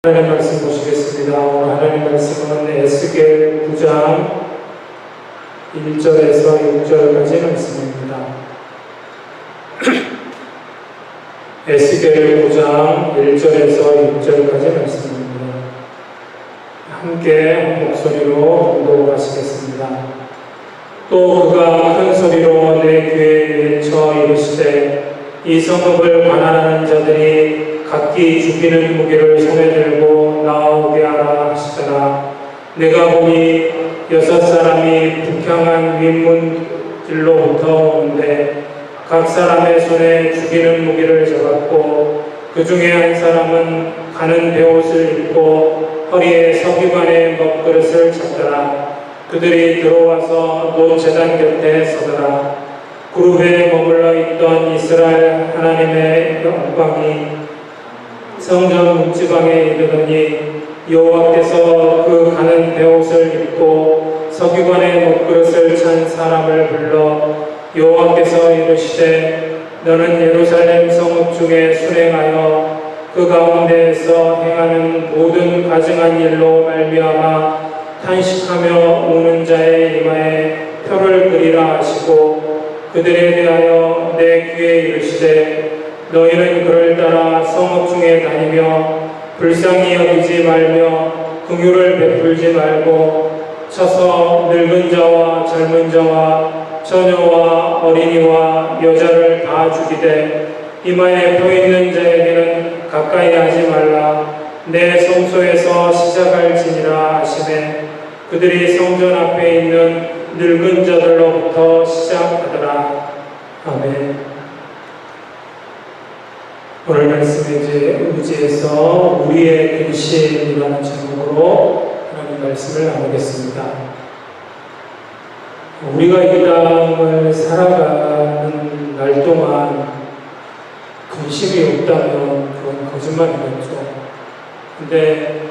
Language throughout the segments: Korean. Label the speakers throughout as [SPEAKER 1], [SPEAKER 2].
[SPEAKER 1] 하나님 말씀 보시겠습니다. 오늘 하나님 말씀은 에스겔 9장 1절에서 6절까지 말씀입니다. 에스겔 9장 1절에서 6절까지 말씀입니다. 함께 한 목소리로 봉독하시겠습니다. 또 그가 큰 소리로 내 귀에 외쳐 이르시되 이 성읍을 관할하는 자들이 각기 죽이는 무기를 손에 들고 나오게 하라 하시더라. 내가 보니 6사람이 북향한 윗문길로부터 오는데 각 사람의 손에 죽이는 무기를 잡았고 그 중에 한 사람은 가는 베옷을 입고 허리에 서기관의 먹그릇을 찼더라. 그들이 들어와서 노 제단 곁에 서더라. 그룹에 머물러 있던 이스라엘 하나님의 영광이 성전 문지방에 이르더니 여호와께서 그 가는 베옷을 입고 서기관의 먹그릇을 찬 사람을 불러 여호와께서 이르시되 너는 예루살렘 성읍 중에 순행하여 그 가운데에서 행하는 모든 가증한 일로 말미암아 탄식하며 우는 자의 이마에 표를 그리라 하시고 그들에 대하여 내 귀에 이르시되 너희는 그를 따라 성읍 중에 다니며 불쌍히 여기지 말며 긍휼을 베풀지 말고 쳐서 늙은 자와 젊은 자와 처녀와 어린이와 여자를 다 죽이되 이마에 표 있는 자에게는 가까이 하지 말라. 내 성소에서 시작할지니라 하시매 그들이 성전 앞에 있는 늙은 자들로부터 시작하더라. 아멘. 오늘 말씀에 의지해서 우리의 근심이라는 제목으로 하나님 말씀을 나누겠습니다. 우리가 이 땅을 살아가는 날 동안 근심이 없다면 그건 거짓말이겠죠. 근데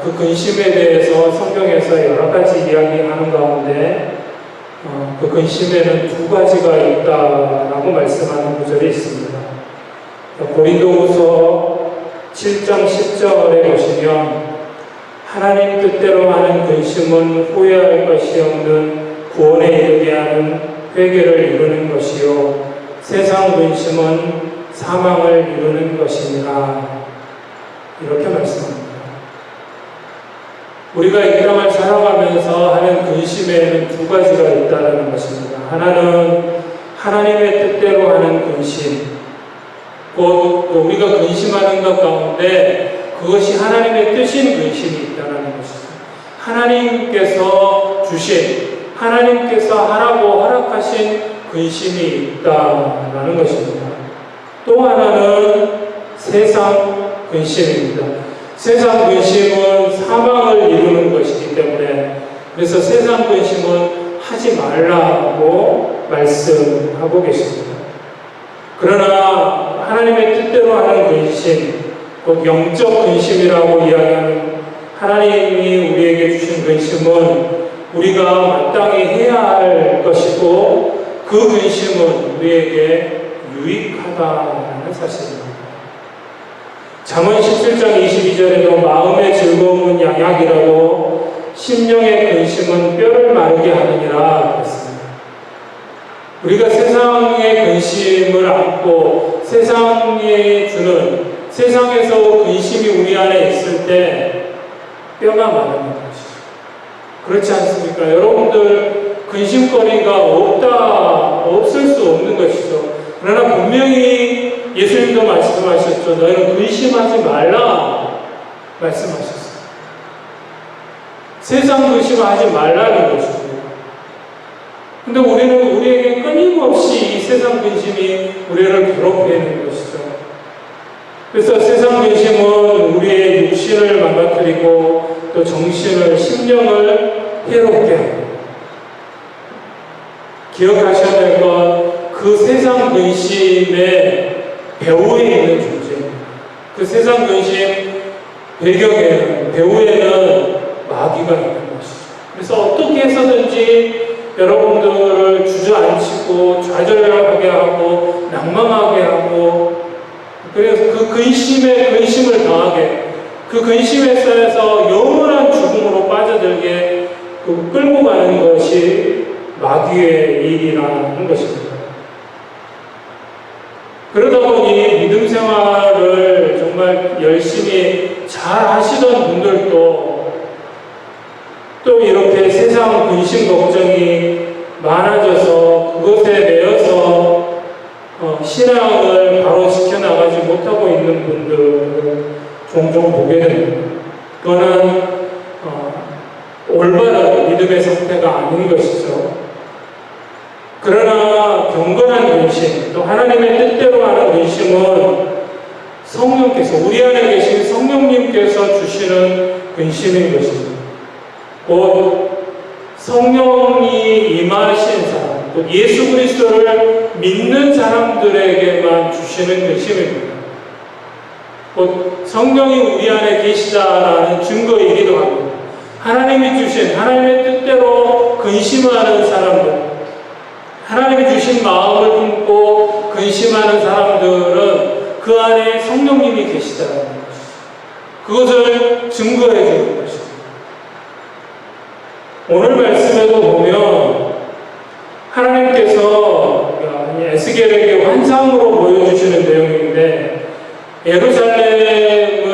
[SPEAKER 1] 그 근심에 대해서 성경에서 여러 가지 이야기하는 가운데 그 근심에는 두 가지가 있다라고 말씀하는 구절이 있습니다. 고린도후서 7장 10절에 보시면 하나님 뜻대로 하는 근심은 후회할 것이 없는 구원에 이르게 하는 회개를 이루는 것이요 세상 근심은 사망을 이루는 것이니라. 이렇게 말씀합니다. 우리가 이 땅을 살아가면서 하는 근심에는 두 가지가 있다는 것입니다. 하나는 하나님의 뜻대로 하는 근심, 곧 우리가 근심하는 것 가운데 그것이 하나님의 뜻인 근심이 있다는 것이죠. 하나님께서 주신, 하나님께서 하라고 허락하신 근심이 있다는 것입니다. 또 하나는 세상 근심입니다. 세상 근심은 사망을 이루는 것이기 때문에 그래서 세상 근심은 하지 말라고 말씀하고 계십니다. 그러나 하나님의 뜻대로 하는 근심, 곧 영적 근심이라고 이야기하는 하나님이 우리에게 주신 근심은 우리가 마땅히 해야 할 것이고 그 근심은 우리에게 유익하다는 사실입니다. 잠언 17장 22절에도 마음의 즐거움은 양약이라도 심령의 근심은 뼈를 마르게 하느니라 그랬습니다. 우리가 세상의 근심을 안고 세상에 주는 세상에서 근심이 우리 안에 있을 때 뼈가 마르는 것이죠. 그렇지 않습니까? 여러분들 근심거리가 없을 수 없는 것이죠. 그러나 분명히 예수님도 말씀하셨죠. 너희는 근심하지 말라 말씀하셨어요. 세상 근심하지 말라는 것입니다. 근데 우리에게 끊임없이 이 세상 근심이 우리를 괴롭히는 것이죠. 그래서 세상 근심은 우리의 육신을 망가뜨리고 또 정신을, 심령을 해롭게 합니다. 기억하셔야 될 건 그 세상 근심의 배후에 있는 존재입니다. 그 세상 근심 배경에는, 배후에는 마귀가 있는 것이죠. 그래서 어떻게 해서든지 여러분들을 주저앉히고 좌절하게 하고 낭망하게 하고 그래서 그 근심에 근심을 더하게 그 근심에 쌓여서 영원한 죽음으로 빠져들게 끌고 가는 것이 마귀의 일이라는 것입니다. 그러다 보니 믿음 생활을 정말 열심히 잘 하시던 분들도 또 이렇게 세상 근심 걱정이 많아져서 그것에 매여서 신앙을 바로 지켜나가지 못하고 있는 분들을 종종 보게 됩니다. 그거는 올바른 믿음의 상태가 아닌 것이죠. 그러나 경건한 근심, 또 하나님의 뜻대로 하는 근심은 성령께서, 우리 안에 계신 성령님께서 주시는 근심인 것입니다. 곧 성령이 임하신 사람, 곧 예수 그리스도를 믿는 사람들에게만 주시는 근심입니다. 곧 성령이 우리 안에 계시다라는 증거이기도 합니다. 하나님이 주신, 하나님의 뜻대로 근심하는 사람들, 하나님이 주신 마음을 품고 근심하는 사람들은 그 안에 성령님이 계시다는 것이죠. 그것을 증거해 주는 것입니다. 오늘 말씀에도 보면 하나님께서 에스겔에게 환상으로 보여주시는 내용인데, 예루살렘을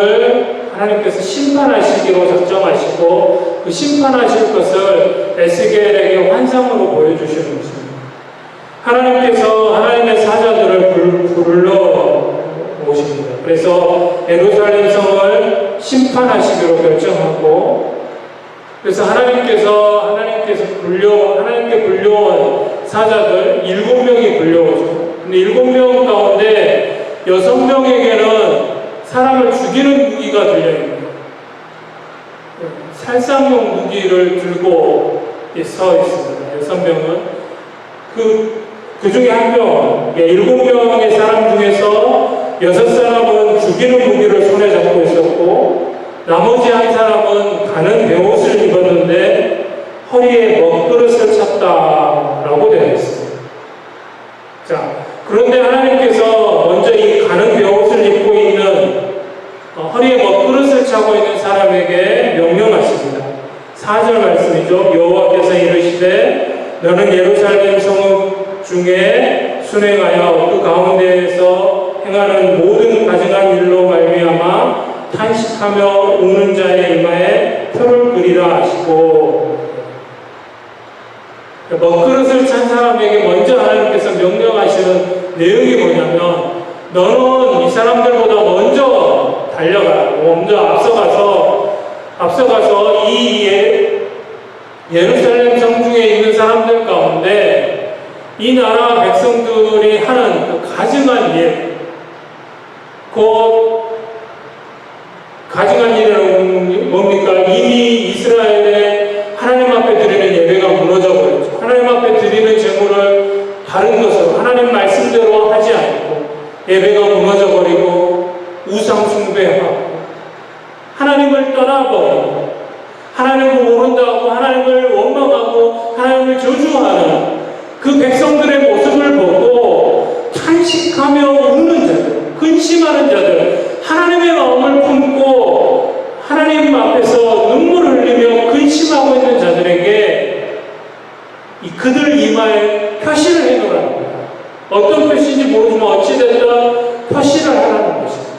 [SPEAKER 1] 하나님께서 심판하시기로 작정하시고 그 심판하실 것을 에스겔에게 환상으로 보여주시는 것입니다. 하나님께서 하나님의 사자들을 불러 오십니다. 그래서 예루살렘 성을 심판하시기로 결정하고, 그래서 하나님께 불려온 사자들 7명이 불려오죠. 근데 7명 가운데 6명에게는 사람을 죽이는 무기가 들려있습니다. 살상용 무기를 들고 서 있습니다. 6명은 그 중에 한 명, 7명의 사람 중에서 6사람은 죽이는 무기를 손에 잡고 있었고, 나머지 한 사람은 가는 베옷을 입었는데 허리에 먹그릇을 찼다라고 되어 있습니다. 자, 그런데 하나님께서 먼저 이 가는 베옷을 입고 있는 허리에 먹그릇을 차고 있는 사람에게 명령하십니다. 4절 말씀이죠. 여호와께서 이르시되 너는 예루살렘 성 중에 순행하여 그 가운데에서 행하는 모든 가증한 일로 말미암아 탄식하며 우는 자의 이마에 표를 그리라 하시고, 먹그릇을 찬 사람에게 먼저 하나님께서 명령하시는 내용이 뭐냐면, 너는 이 사람들보다 먼저 달려가, 먼저 앞서가서 이 예루살렘 성 중에 있는 사람들 가운데 이 나라 백성들이 하는 그 가증한 일, 곧 가증한 일은 뭡니까? 이미 이스라엘의 하나님 앞에 드리는 예배가 무너져 버렸죠. 하나님 앞에 드리는 제물을 다른 것으로 하나님 말씀대로 하지 않고 예배가 무너져 버리고 우상 숭배하고 하나님을 떠나버리고 하나님을 모른다고 하나님을 원망하고 하나님을 저주하는 그 백성들의 모습을 보고 탄식하며 우는 자들, 근심하는 자들, 하나님의 마음을 품고 하나님 앞에서 눈물을 흘리며 근심하고 있는 자들에게 그들 이마에 표시를 해놓으라는 거예요. 어떤 표시인지 모르지만 어찌됐든 표시를 하라는 것입니다.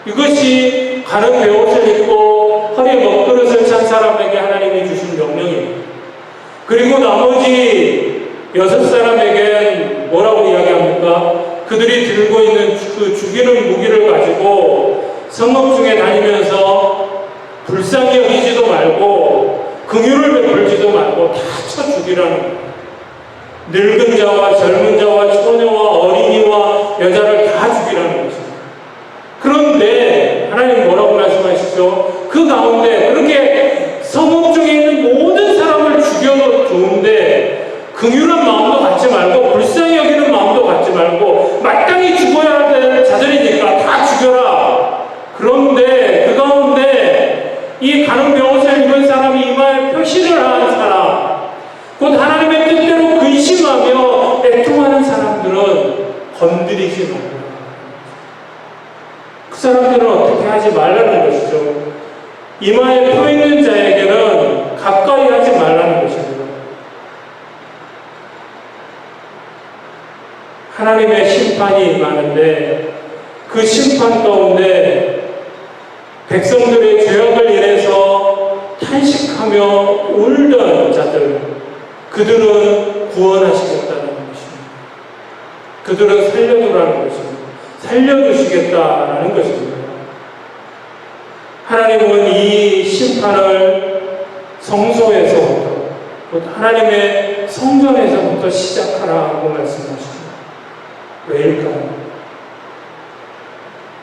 [SPEAKER 1] 이것이 가는 베옷을 입고 허리에 먹그릇을 찬 사람에게 하나님이 주신 명령입니다. 그리고 나머지 6사람에게는 뭐라고 이야기합니까? 그들이 들고 있는 그 죽이는 무기를 가지고 성읍 중에 다니면서 불쌍히 여기지도 말고 긍휼을 베풀지도 말고 다 쳐 죽이라는 거예요. 늙은 자와 젊은 자와 처녀와 어린이와 여자를 다 죽이라는 것입니다. 그런데 하나님 뭐라고 말씀하시죠? 그 가운데 그렇게 성읍 중에 있는 모든 사람을 죽여도 좋은데 긍휼한 마음도 갖지 말고 불쌍히 여기는 마음도 갖지 말고 마땅히 죽어야 될 자들이니까 다 죽여라. 그런데 그 가운데 이 가는 베옷을 입은 사람이 이마에 표시를 한 사람, 곧 하나님의 뜻대로 근심하며 애통하는 사람들은 건드리지 말라. 그 사람들은 어떻게 하지 말라는 것이죠. 이마에 표 있는 자에게는 가까이 하지 말라는 것입니다. 하나님의 심판이 임하는데 그 심판 가운데 백성들의 죄악을 인해서 탄식하며 울던 자들, 그들은 구원하시겠다는 것입니다. 그들은 살려두라는 것입니다. 살려주시겠다는 것입니다. 하나님은 이 심판을 성소에서부터, 하나님의 성전에서부터 시작하라고 말씀하십니다. 왜일까요?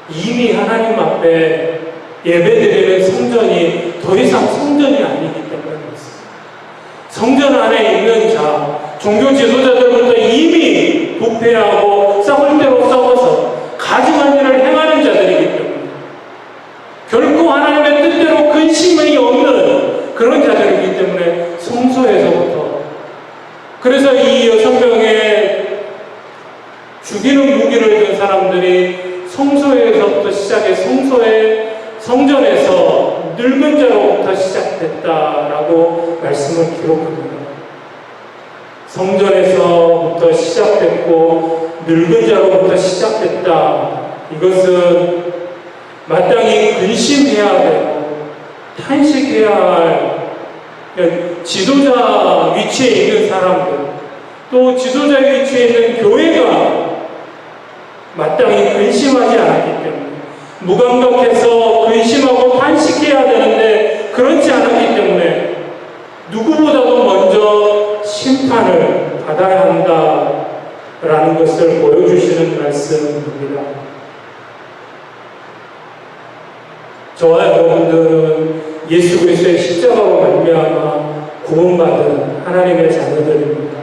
[SPEAKER 1] 이미 하나님 앞에 예배드리는 성전이 더 이상 성전이 아니기 때문에 그렇습니다. 성전 안에 있는 자, 종교 지도자들부터 이미 부패하고 썩을 대로 썩어서 가증한 일을 행하는 자들이기 때문에 결코 하나님의 뜻대로 근심이 없는 그런 자들이기 때문에 성소에서부터, 그래서 이 6명의 죽이는 무기를 든 사람들이 성소에서부터 시작해 성전에서 늙은 자로부터 시작됐다라고 말씀을 기록합니다. 성전에서부터 시작됐고 늙은 자로부터 시작됐다. 이것은 마땅히 근심해야 되고 탄식해야 할 지도자 위치에 있는 사람들, 또 지도자 위치에 있는 교회가 마땅히 근심하지 않았기 때문에, 무감각해서 근심하고 탄식해야 되는데 그렇지 않았기 때문에 누구보다도 먼저 심판을 받아야 한다라는 것을 보여주시는 말씀입니다. 저와 여러분들은 예수 그리스도의 십자가로 말미암아 구원받은 하나님의 자녀들입니다.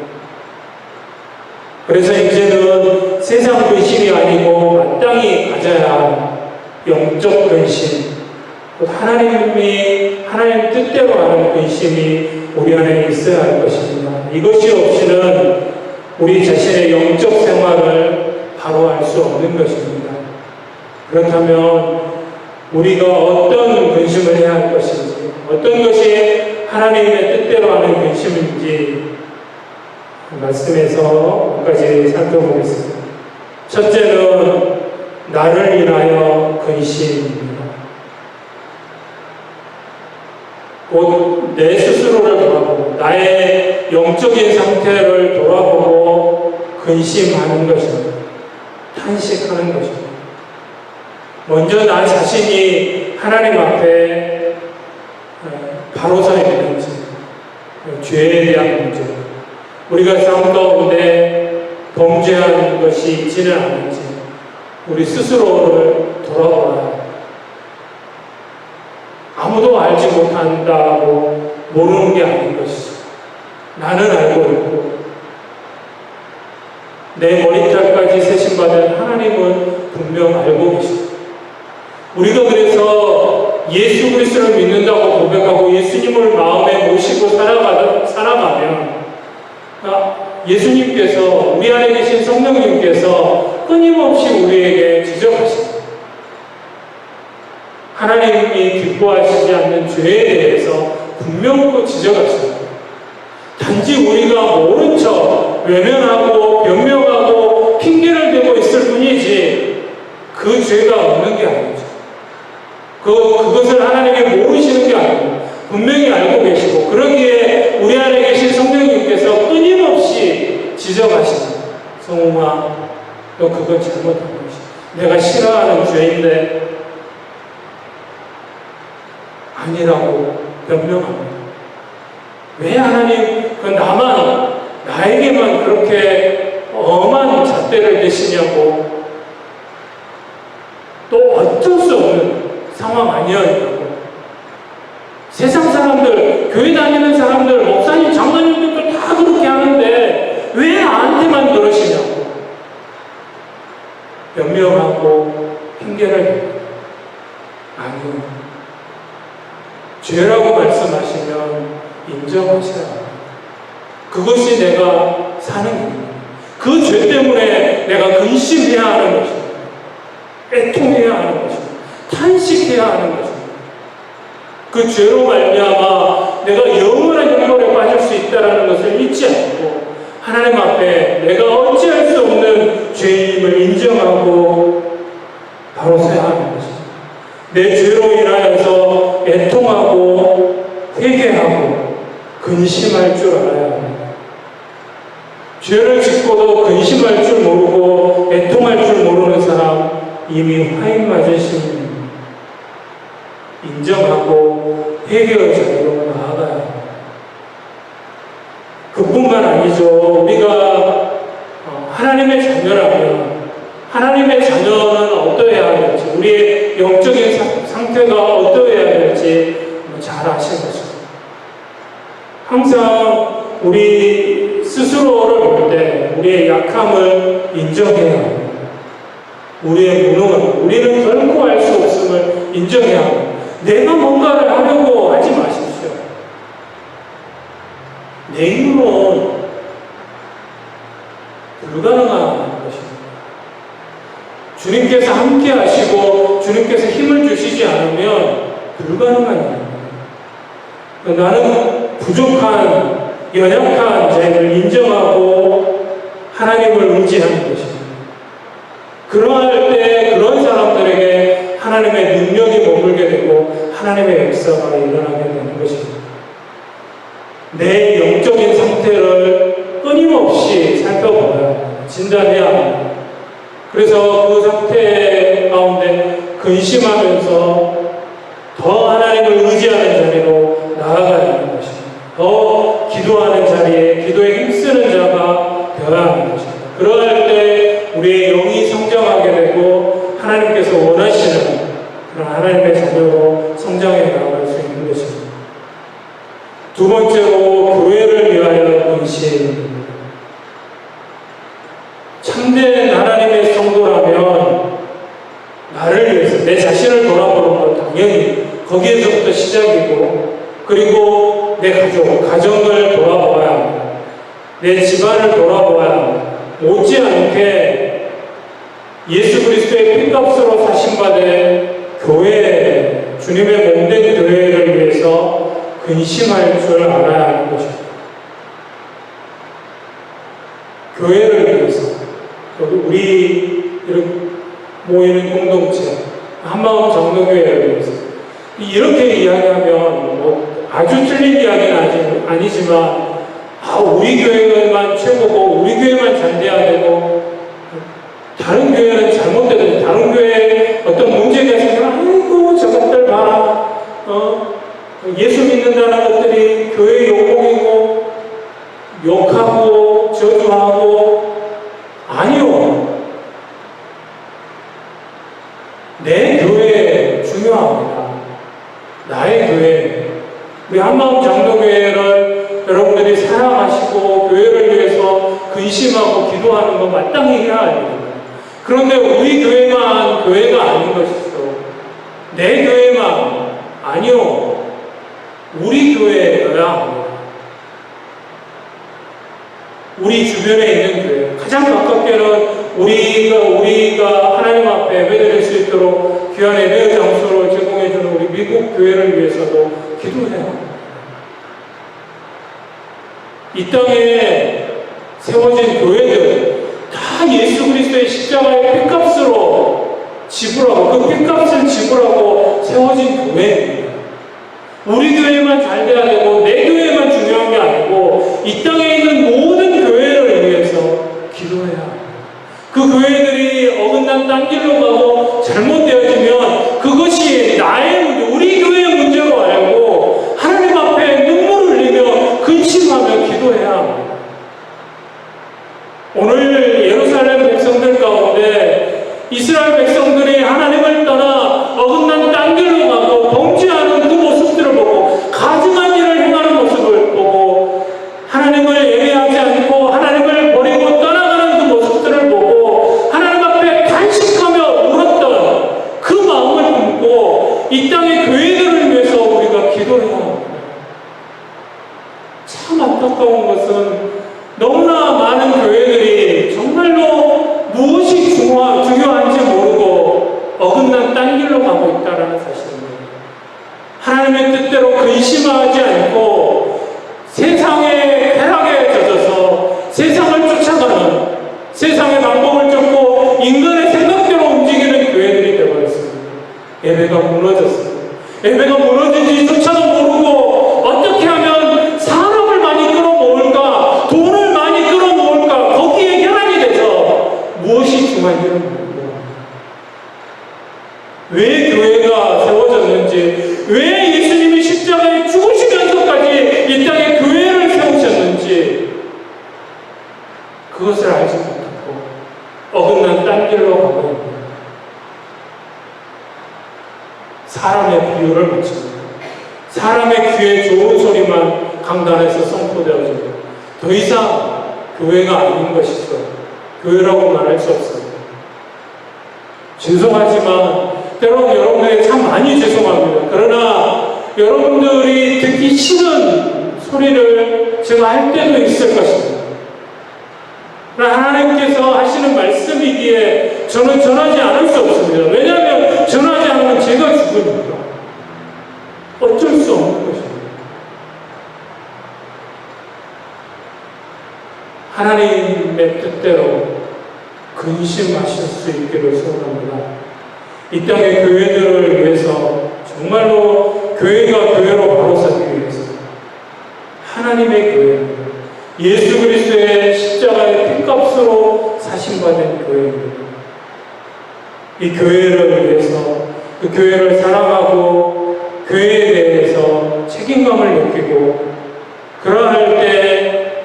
[SPEAKER 1] 그래서 이제는 세상 근심이 아니고 마땅히 가져야 할 영적 근심, 하나님 뜻대로 하는 근심이 우리 안에 있어야 할 것입니다. 이것이 없이는 우리 자신의 영적 생활을 바로 할 수 없는 것입니다. 그렇다면 우리가 어떤 근심을 해야 할 것인지, 어떤 것이 하나님의 뜻대로 하는 근심인지 말씀에서 몇 가지 살펴보겠습니다. 첫째는 나를 인하여 근심입니다. 곧 내 스스로를 돌아보고 나의 영적인 상태를 돌아보고 근심하는 것입니다. 탄식하는 것입니다. 먼저 나 자신이 하나님 앞에 바로 서 있는지, 죄에 대한 문제, 우리가 삶 가운데 범죄한 것이 있지는 않은지 우리 스스로를 돌아보아야, 아무도 알지 못한다고 모르는 게 아닌 것이죠. 나는 알고 있고 내 머리털까지 세심받은 하나님은 분명 알고 계십니다. 우리가 그래서 예수 그리스도를 믿는다고 고백하고 예수님을 마음에 모시고 살아가면 예수님께서, 우리 안에 계신 성령님께서 끊임없이 우리에게 지적하십니다. 하나님이 기뻐하시지 않는 죄에 대해서 분명히 지적하십니다. 단지 우리가 모른 척 외면하고 변명하고 핑계를 대고 있을 뿐이지 그 죄가 없는 게 아니죠. 그것을 하나님이 모르시는 게 아니고 분명히 알고 계시고, 그러기에 우리 안에 계신 성령님께서 끊임없이 지적하십니다. 성웅아, 너 그건 잘못한 것이야. 내가 싫어하는 죄인데 아니라고 변명합니다. 왜 하나님 나에게만 그렇게 엄한 잣대를 대시냐고, 또 어쩔 수 없는 상황 아니었냐고. 세상 사람들, 교회 다니는 사람들, 목사님, 장로님들도 다 그렇게 하는데 왜 나한테만 그러시냐고 변명하고 핑계를 대고, 아니요, 죄라고 말씀하시면 인정하셔야 합니다. 그것이 내가 사는 길입니다. 그 죄 때문에 내가 근심해야 하는 것입니다. 애통해야 하는 것입니다. 탄식해야 하는 것입니다. 그 죄로 말미암아 내가 영원한 형벌에 빠질 수 있다는 것을 잊지 않고 하나님 앞에 내가 어찌할 수 없는 죄임을 인정하고 바로 서야하는 것입니다. 내 죄로 인하여서 애통하고 회개하고 근심할 줄 알아야 합니다. 죄를 짓고도 근심할 줄 모르고 애통할 줄 모르는 사람 이미 화인 맞은 시민입니다. 인정하고 회개의 자리로 나아가야 합니다. 그뿐만 아니죠. 우리가 하나님의 자녀라면 하나님의 자녀는 어떠해야 할지, 우리의 영적인 상태가 어떠해야 될지 잘 아시는 것입니다. 항상 우리 스스로를 볼 때 우리의 약함을 인정해야 합니다. 우리의 무능함, 우리는 결코 알 수 없음을 인정해야 합니다. 내가 뭔가를 하려고 하지 마십시오. 내 힘으로는 불가능한 것입니다. 주님께서 함께 하시고 주님께서 힘을 주시지 않으면 불가능한 일입니다. 나는 부족한, 연약한 자를 인정하고 하나님을 의지하는 것입니다. 그러할 때 그런 사람들에게 하나님의 능력이 머물게 되고 하나님의 역사가 일어나게 되는 것입니다. 내 영적인 상태를 끊임없이 살펴봐야 합니다. 진단해야 합니다. 그래서 그 상태 가운데 근심하면서 더 하나님을 의지하는 자리로 나아가야 하는 것입니다. 더 기도하는 자리에 기도에 힘쓰는 자가 되어야 하는 것입니다. 그러할 때 우리의 영이 성장하게 되고 하나님께서 원하시는 그런 하나님의 자녀로 성장해 나아갈 수 있는 것입니다. 두 번째로 교회를 위하여 근심입니다. 참된 하나님의 성도라면 나를 위해서 내 자신을 돌아보는 것 당연히 거기에서부터 시작이고, 그리고 내 가정을 돌아보아야 합니다. 내 집안을 돌아보아야 합니다. 못지않게 예수 그리스도의 피값으로 사신받은 교회, 주님의 몸된 교회를 위해서 근심할 줄 알아야 하는 것입니다. 교회를 위해서, 우리 모이는 공동체, 한마음 정도교회를 위해서 이렇게 이야기하면 아주 틀린 이야기는 아니지만 우리 교회만 최고고 우리 교회만 잘 돼야 되고 다른 교회는 잘못되든지 다른 교회에 어떤 문제가 있으면 아이고 저것들 봐라, 예수 믿는다는 것들이 교회 욕먹이고 욕하고 저주하고. 아니요, 내 교회 중요합니다. 나의 교회, 우리 한마음 장로교회를 여러분들이 사랑하시고 교회를 위해서 근심하고 기도하는 거 마땅히 해야 합니다. 그런데 우리 교회만 교회가 아닌 것이죠. 내 교회만, 아니요, 우리 교회여야 합니다. 우리 주변에 있는 교회, 가장 가깝게는 우리가 하나님 앞에 예배드릴 수 있도록 귀한 예배 장소를 제공해주는 우리 미국 교회를 위해서도 기도해야 합니다. 이 땅에 세워진 교회들 다 예수 그리스도의 십자가의 핏값으로 지불하고 그 핏값을 지불하고 세워진 교회입니다. 우리 교회만 잘 돼야 되고 내 교회만 중요한 게 아니고 이 땅에 있는 모든 교회를 위해서 기도해야 합니다. 그 교회들이 어긋난 딴 길로 가고 잘못되어지면 그것이 나의 문제, 우리 교회의 문제로 알고 하나님 앞에 눈물을 흘리며 근심하며 기도해야 합니다. 오늘 예루살렘 백성들 가운데 이스라엘 백성들이 하나님을 떠나 어긋난 딴 길로 가고 범죄하는 그 모습들을 보고 가증한 일을 행하는 모습을 보고 하나님을 예배하지 않고 하나님을 버리고 떠나가는 그 모습들을 보고 하나님 앞에 간식하며 울었던 그 하나님의 뜻대로 근심하지 않고 세상의 쾌락에 젖어서 세상을 쫓아가는, 세상의 방법을 쫓고 인간의 생각대로 움직이는 교회들이 되어버렸습니다. 예배가 무너졌습니다. 예배가 무너진지조차도 모르고 어떻게 하면 사람을 많이 끌어모을까, 돈을 많이 끌어모을까, 거기에 혈안이 돼서 무엇이 중요한지를 모르고, 왜 교회가 세워졌는지, 왜 예수님이 십자가에 죽으시면서까지 이 땅에 교회를 세우셨는지 그것을 알지 못하고 어긋난 딴 길로 가고 있는 사람의 비유를 맞춥니다. 사람의 귀에 좋은 소리만 강단에서 선포되어지고 더 이상 교회가 아닌 것이죠. 교회라고 말할 수 없습니다. 죄송하지만 때로는 여러분에게 참 많이 죄송합니다. 그러나 여러분들이 듣기 싫은 소리를 제가 할 때도 있을 것입니다. 그러나 하나님께서 하시는 말씀이기에 저는 전하지 않을 수 없습니다. 왜냐하면 전하지 않으면 제가 죽으니까 어쩔 수 없는 것입니다. 하나님의 뜻대로 근심하실 수 있기를 소원합니다. 이 땅의 교회들을 위해서, 정말로 교회가 교회로 바로 서기 위해서 하나님의 교회입니다. 예수 그리스도의 십자가의 피값으로 사신받은 교회입니다. 이 교회를 위해서, 그 교회를 사랑하고 교회에 대해서 책임감을 느끼고, 그러할 때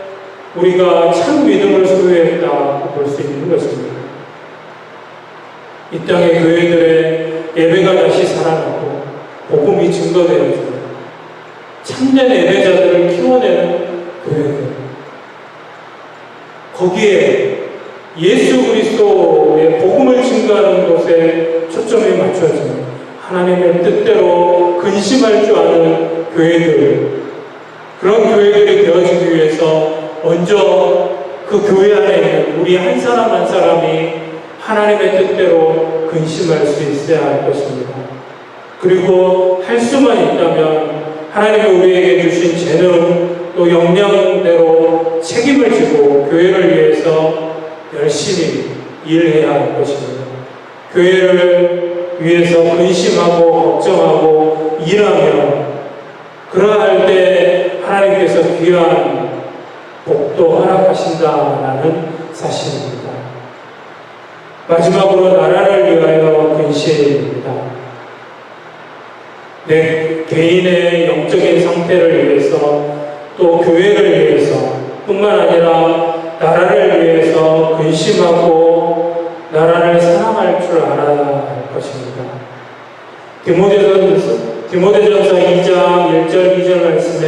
[SPEAKER 1] 우리가 참 믿음을 소유했다고 볼 수 있는 것입니다. 이 땅의 교회들의 예배가 다시 살아나고 복음이 증거되어지고 참된 예배자들을 키워내는 교회들, 거기에 예수 그리스도의 복음을 증거하는 것에 초점이 맞춰지는 하나님의 뜻대로 근심할 줄 아는 교회들, 그런 교회들이 되어지기 위해서 먼저 그 교회 안에 있는 우리 한 사람 한 사람이 하나님의 뜻대로 근심할 수 있어야 할 것입니다. 그리고 할 수만 있다면 하나님이 우리에게 주신 재능 또 역량대로 책임을 지고 교회를 위해서 열심히 일해야 할 것입니다. 교회를 위해서 근심하고 걱정하고 일하며, 그러할 때 하나님께서 귀한 복도 허락하신다라는 사실입니다. 마지막으로 나라를 위하여 근심입니다. 내 개인의 영적인 상태를 위해서 또 교회를 위해서 뿐만 아니라 나라를 위해서 근심하고 나라를 사랑할 줄 알아야 할 것입니다. 디모데전서 2장 1절 2절 말씀에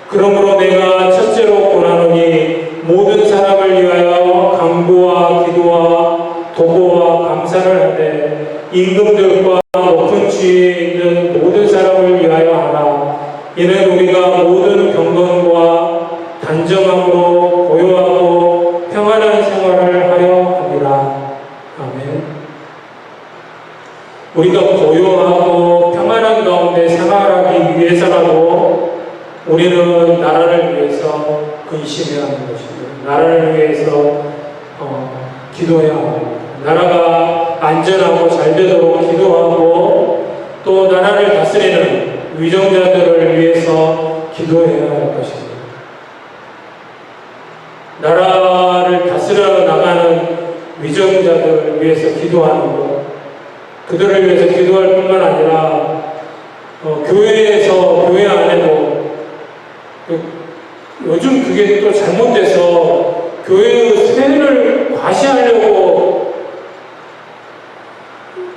[SPEAKER 1] 그러므로 내가 첫째로 권하노니 모든 사람을 위하여 간구와 기도와 도고와 감사를 하되 임금들과 높은 지위에 있는 모든 사람을 위하여 하라. 이는 우리가 모든 경건과 단정함으로 고요하고 평안한 생활을 하려 함이라. 아멘. 우리가 고요하고 평안한 가운데 생활하기 위해서라도 우리는 나라를 위해서 근심해야 하는 것입니다. 나라를 위해서 기도해야 합니다. 나라가 안전하고 잘 되도록 기도하고 또 나라를 다스리는 위정자들을 위해서 기도해야 할 것입니다. 나라를 다스려 나가는 위정자들을 위해서 기도하는 것, 그들을 위해서 기도할 뿐만 아니라 교회에서, 교회 안에도 요즘 그게 또 잘못돼서 교회의 세를 과시하려고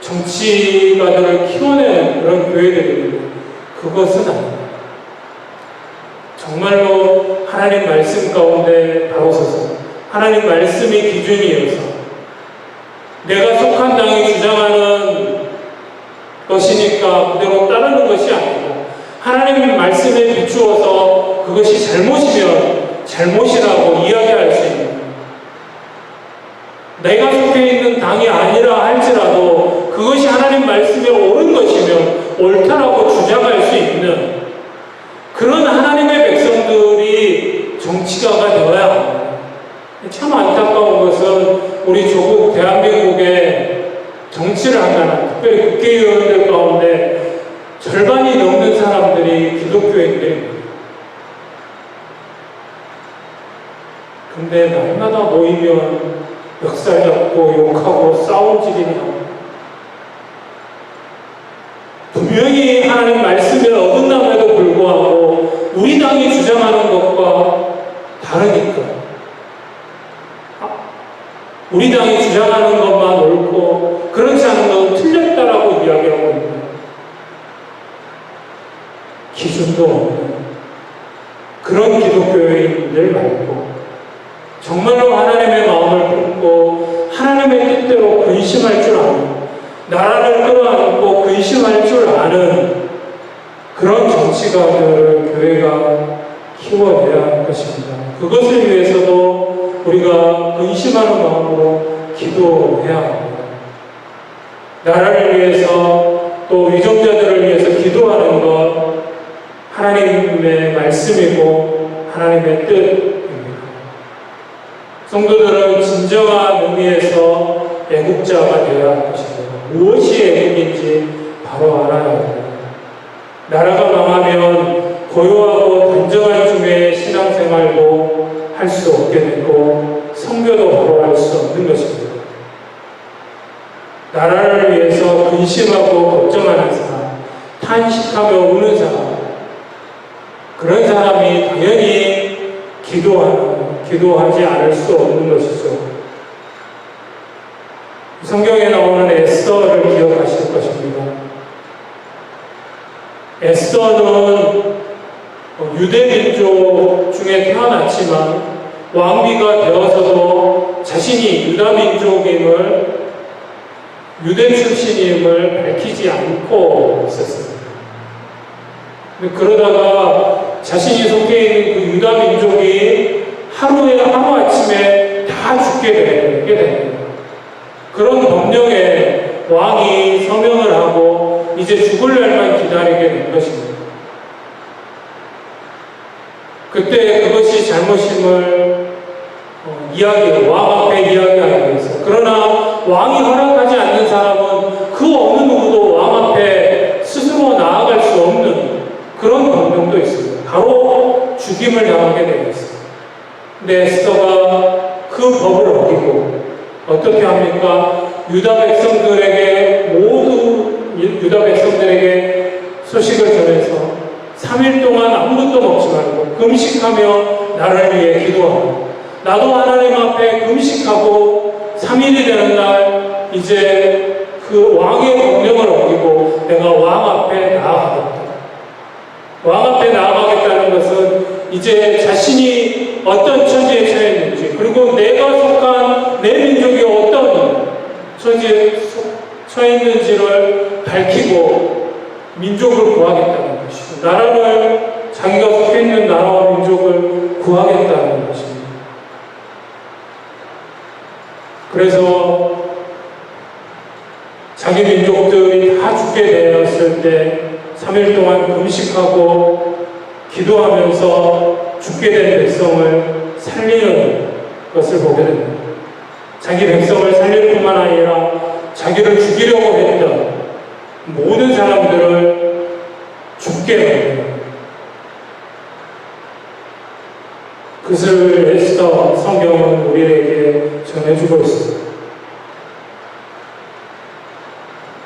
[SPEAKER 1] 정치가들을 키워내는 그런 교회들입니다. 그것은 아닙니다. 정말로 하나님 말씀 가운데 바로 서서 하나님 말씀이 기준이어서 내가 속한 당이 주장하는 것이니까 그대로 따르는 것이 아니고 하나님의 말씀에 비추어서 그것이 잘못이면 잘못이라고 이야기할 수 있는, 내가 속해 있는 당이 아니라 할지라도 그것이 하나님 말씀에 옳은 것이면 옳다라고 주장할 수 있는 기독교인들입니다. 근데 날마다 모이면 멱살 잡고 욕하고 싸움질이 나고 분명히 하나님 말씀을 어긋남에도 불구하고 우리 당이 주장하는 것과 다르니까 우리 당이 주장하는 것만 옳고 그렇지 않은 것은 틀렸다라고 이야기하고 있는 기준도 없는 그런 기독교인들 말고 정말로 하나님의 마음을 품고 하나님의 뜻대로 근심할 줄 아는 나라를 끌어안고 근심할 줄 아는 그런 정치가들을 교회가 키워내야 할 것입니다. 그것을 위해서도 우리가 근심하는 마음으로 기도해야 합니다. 나라를 위해서 또 위정자들을 위해서 기도하는 것 하나님의 말씀이고 하나님의 뜻입니다. 성도들은 진정한 의미에서 애국자가 되어야 할 것입니다. 무엇이 애국인지 바로 알아야 합니다. 나라가 망하면 고요하고 단정한 중에 신앙생활도 할 수 없게 되고 성교도 바로 할 수 없는 것입니다. 나라를 위해서 근심하고 걱정하는 사람, 탄식하며 우는 사람, 그런 사람이 당연히 기도하지 않을 수 없는 것이죠. 성경에 나오는 에스더를 기억하실 것입니다. 에스더는 유대 민족 중에 태어났지만 왕비가 되어서도 자신이 유다 민족임을 유대 출신임을 밝히지 않고 있었습니다. 그러다가 자신이 속해 있는 그 유다 민족이 하루아침에 다 죽게 되게 됩니다. 그런 법령에 왕이 서명을 하고 이제 죽을 날만 기다리게 된 것입니다. 그때 그것이 잘못임을 왕 앞에 이야기하기 위해서. 그러나 왕이 허락하지 않는 사람은 그 어느 누구도 왕 앞에 스스로 나아갈 수 없는 그런 법령도 있습니다. 바로 죽임을 당하게 되어 있습니다. 근데 에스더가 그 법을 어기고 어떻게 합니까? 유다 백성들에게 소식을 전해서 3일 동안 아무것도 먹지 말고 금식하며 나를 위해 기도하고 나도 하나님 앞에 금식하고 3일이 되는 날 이제 그 왕의 명령을 어기고 내가 왕 앞에 나아가겠다. 왕 앞에 나아가겠다는 것은 이제 자신이 어떤 처지에 처해 있는지 그리고 내가 속한 내 민족이 어떤 처지에 처해 있는지를 밝히고 민족을 구하겠다는 것이고 나라를 자기가 속해 있는 나라와 민족을 구하겠다는 것입니다. 그래서 자기 민족들이 다 죽게 되었을 때 3일 동안 금식하고 기도하면서 죽게 된 백성을 살리는 것을 보게 됩니다. 자기 백성을 살릴 뿐만 아니라 자기를 죽이려고 했던 모든 사람들을 죽게 만듭니다. 그것을 에스더 성경은 우리에게 전해주고 있습니다.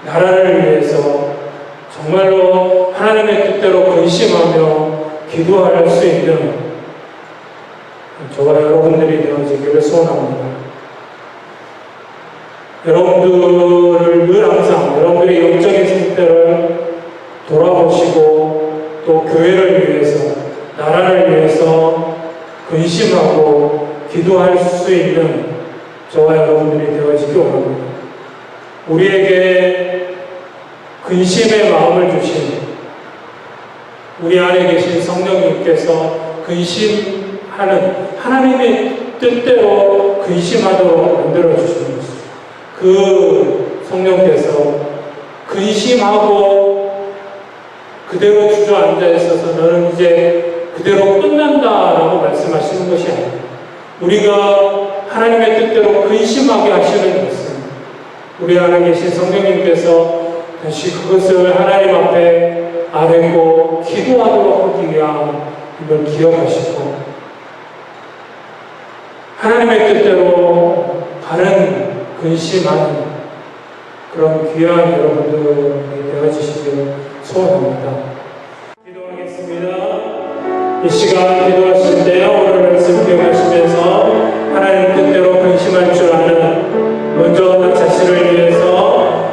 [SPEAKER 1] 나라를 위해서 정말로 하나님의 뜻대로 근심하며 기도할 수 있는 저와 여러분들이 되어지기를 소원합니다. 여러분들을 늘 항상 여러분들의 영적인 상태를 돌아보시고 또 교회를 위해서 나라를 위해서 근심하고 기도할 수 있는 저와 여러분들이 되어지기 원합니다. 우리에게 근심의 마음을 주신 우리 안에 계신 성령님께서 근심하는 하나님의 뜻대로 근심하도록 만들어 주시는 것입니다. 그 성령께서 근심하고 그대로 주저앉아 있어서 너는 이제 그대로 끝난다라고 말씀하시는 것이 아닙니다. 우리가 하나님의 뜻대로 근심하게 하시는 것은 우리 안에 계신 성령님께서 다시 그것을 하나님 앞에 아뢰고 기도하도록 하기 위함을 기억하시고 하나님의 뜻대로 바른 근심하는 그런 귀한 여러분들이 되어주시길 소원합니다. 기도하겠습니다. 이 시간 기도하실 때 오늘 말씀 기억하시면서 하나님 뜻대로 근심할 줄 아는 먼저 나 자신을 위해서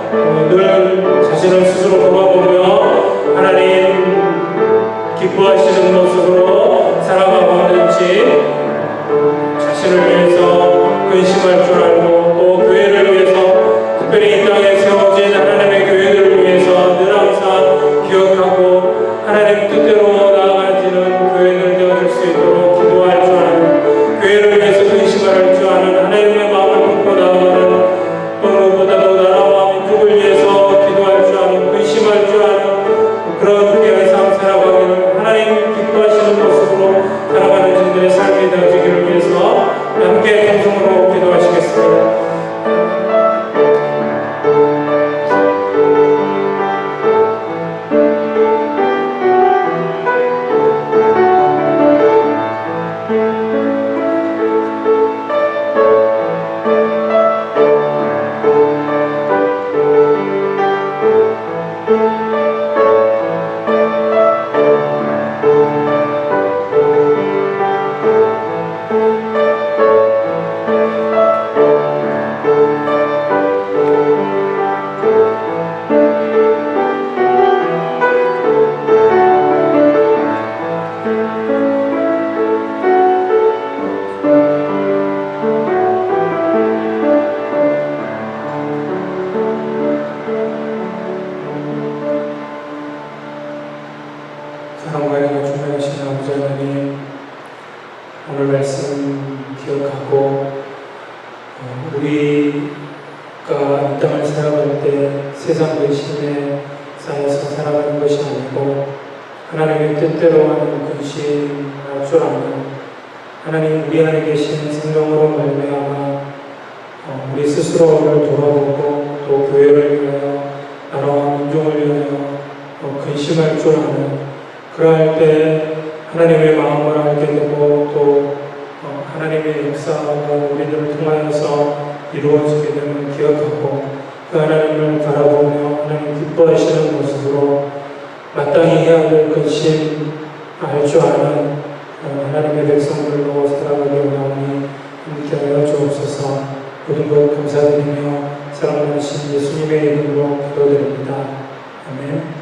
[SPEAKER 1] 늘 자신을 스스로 돌아보며 하나님 기뻐하시는 모습으로 살아가고 있는지 자신을 위해서 근심할 줄 알고 또 교회를 위해서 특별히 이 땅에 세워진 하나님의 교회들을 위해서 늘 항상 기억하고 하나님 뜻대로 나아가지는 교회들 되어줄 수 있도록 기도할 줄 아는 교회를 위해서 근심할 줄 아는 하나님의 마음을 품고 나아가는 또 무엇보다도 나라와 민족을 위해서 기도할 줄 아는 근심할 줄 아는 그런 귀한 삶 살아가기를 하나님 기뻐하시는 모습으로 살아가는 저들의 삶이 되어지기를 위해서 함께 통성으로 기도하시겠습니다. 사랑과 은혜가 충만하신 아버지 하나님, 오늘 말씀 기억하고 우리가 이 땅을 살아갈 때 세상 근심에 쌓여서 살아가는 것이 아니고 하나님의 뜻대로 하는 근심할 줄 아는 하나님 우리 안에 계신 생명으로 말미암아 우리 스스로를 돌아보고 또 교회를 위하여 나라와 민족을 위하여 근심할 줄 아는 그러할 때 하나님의 마음을 알게 되고 또 하나님의 역사가 우리들을 통하여서 이루어지게 되면 기억하고 그 하나님을 바라보며 하나님 기뻐하시는 모습으로 마땅히 해야 될 근심 알 줄 아는 하나님의 백성들로 살아가기 원하오니 함께하여 주옵소서. 모든 것 감사드리며 사랑하신 예수님의 이름으로 기도드립니다. 아멘.